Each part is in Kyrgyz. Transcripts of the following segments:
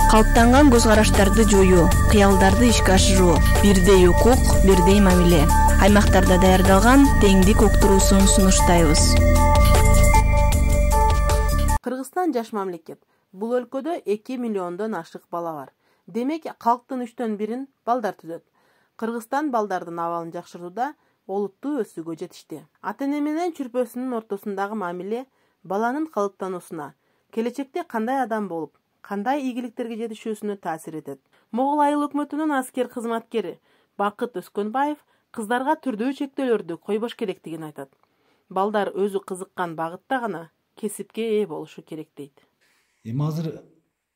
Калыптанган көз караштарды жоюу, кыялдарды ишке ашыруу, бирдей укук, бирдей мамиле. Аймактарда даярдалган теңдик уктуруусун сунуштайбыз. Кыргызстан жаш мамлекет. Бул өлкөдө 2 миллиондон ашык бала бар. Демек, калктын 3төн 1-ин балдар түзөт. Кыргызстан балдардын абалын жакшыртууда олуттуу өсүүгө жетишти. Ата-эне менен чүрпөсүнүн ортосундагы мамиле баланын калыптануусуна, келечекте кандай адам болуп, кандай ийгиликтерге жетишүүсүнө таасир этет. Могул айыл өкмөтүнүн аскер кызматкери Бакыт Өскөнбаев кыздарга түрдүү чектөөлөрдү койбош керектигин айтат. Балдар өзү кызыккан багытта гана кесипке ээ болушу керек дейт. Азыр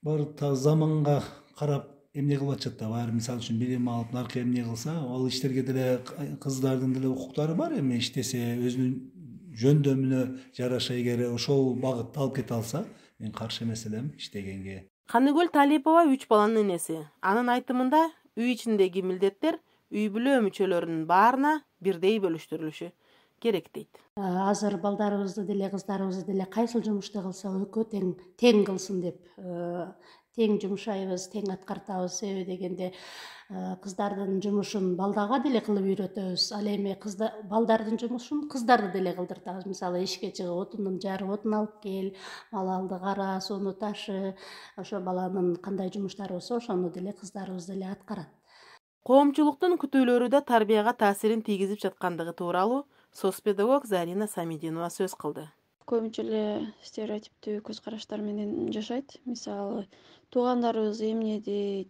бар заманга карап эмне кылып атышат да, баары мисалы үчүн билим алып, наркы эмне кылса, ал иштерге деле кыздардын деле укуктары бар. Эми иштесе, өзүнүн жөндөмүнө жараша эгер ошол багытта алып кете алса, мен каршы эмес элем иштегенге. Каныгүл Талипова 3 баланын энеси. Анын айтымында үй ичиндеги милдеттер үй бүлө мүчөлөрүнүн баарына бирдей бөлүштүрүлүшү керек дейт. Азыр балдарыбызды деле кыздарыбызды деле кайсыл жумушты кылса экөө тең кылсын деп тең жумушайбыз, тең аткартабыз. Себеби дегенде кыздардын жумушун балдага деле кылып үйрөтөбүз. Ал эми балдардын жумушун кыздарды деле кылдыртабыз. Мисалы эшикке чыгып отундун жарып отун алып кел, малалды кара, сууну ташы. Ошо баланын кандай жумуштары болсо, ошону деле кыздарыбыз деле аткарат. Коомчулуктун күтүүлөрү да тарбияга таасирин тийгизип жаткандыгы тууралуу соцпедагог Зарина Самидинова сөз кылды. Көбүнчө эле стереотиптүү көз караштар менен жашайт. Мисалы, туугандарыбыз эмне дейт?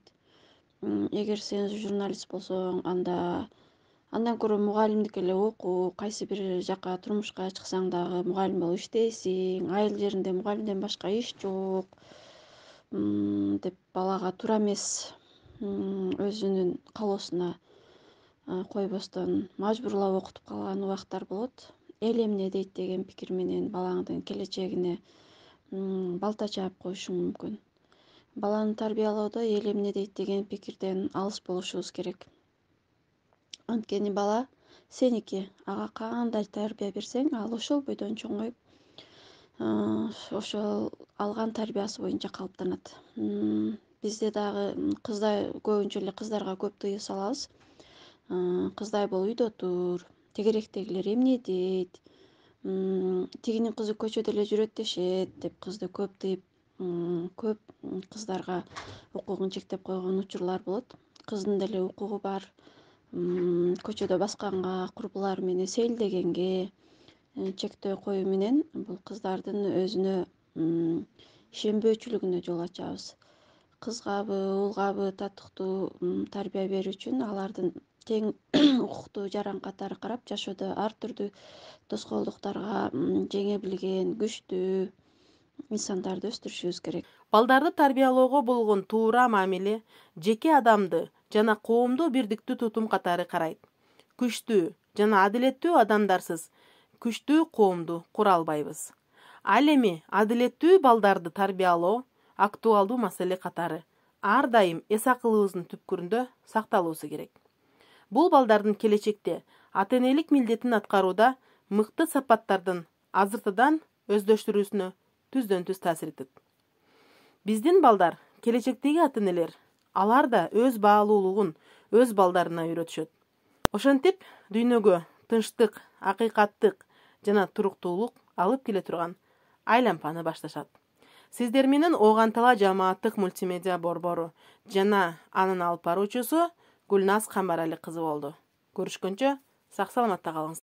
Эгер сен журналист болсоң, андан көрө мугалимдик эле оку, кайсы бир жака турмушка чыксаң дагы мугалим болуп иштейсиң, айыл жеринде мугалимден башка иш жок деп балага туура эмес өзүнүн каалоосуна койбостон мажбурлап окутуп калган убактар болот. Эл эмне дейт деген пикир менен балаңдын келечегине балта чаап коюшуң мүмкүн. Баланы тарбиялоодо эл эмне дейт деген пикирден алыс болушубуз керек. Анткени бала сеники, ага кандай тарбия берсең, ал ошол бойдон чоңоюп, ошол алган тарбиясы боюнча калыптанат. Бизде дагы көбүнчө эле кыздарга көп тыюу салабыз. Кыздай бол, үйдө тур, тегеректегилер эмне дейт, тигинин кызы көчөдө эле жүрөт дешет деп кызды көп тыйып, көп кыздарга укугун чектеп койгон учурлар болот. Кыздын деле укугу бар. Көчөдө басканга, курбулары менен сейилдегенге чектөө коюу менен бул кыздардын өзүнө ишенбөөчүлүгүнө жол ачабыз. Кызгабы, уулгабы татыктуу тарбия берүү үчүн алардын тең укуктуу жаран катары карап, жашоодо ар түрдүү тоскоолдуктарга жеңе билген күчтүү инсандарды өстүрүшүбүз керек. Балдарды тарбиялоого болгон туура мамиле жеке адамды жана коомду бирдиктүү тутум катары карайт. Күчтүү жана адилеттүү адамдарсыз күчтүү коомду кура албайбыз. Ал эми адилеттүү балдарды тарбиялоо актуалдуу маселе катары ар дайым эс акылыбыздын түпкүрүндө сакталуусу керек. Бул балдардын келечекте ата-энелик милдетин аткарууда мыкты сапаттардын азыртыдан өздөштүрүүсүнө түздөн түз таасир этет. Биздин балдар, келечектеги ата-энелер, алар да өз баалуулугун өз балдарына үйрөтүшөт. Ошентип, дүйнөгө тынчтык, акыйкаттык жана туруктуулук алып келе турган айлампаны башташат. Сиздер менен Огантала жамааттык мультимедиа борбору жана анын алып баруучусу Гүлназ Камбарали кызы болду. Көрүшкөнчө, сак саламатта калыңыз.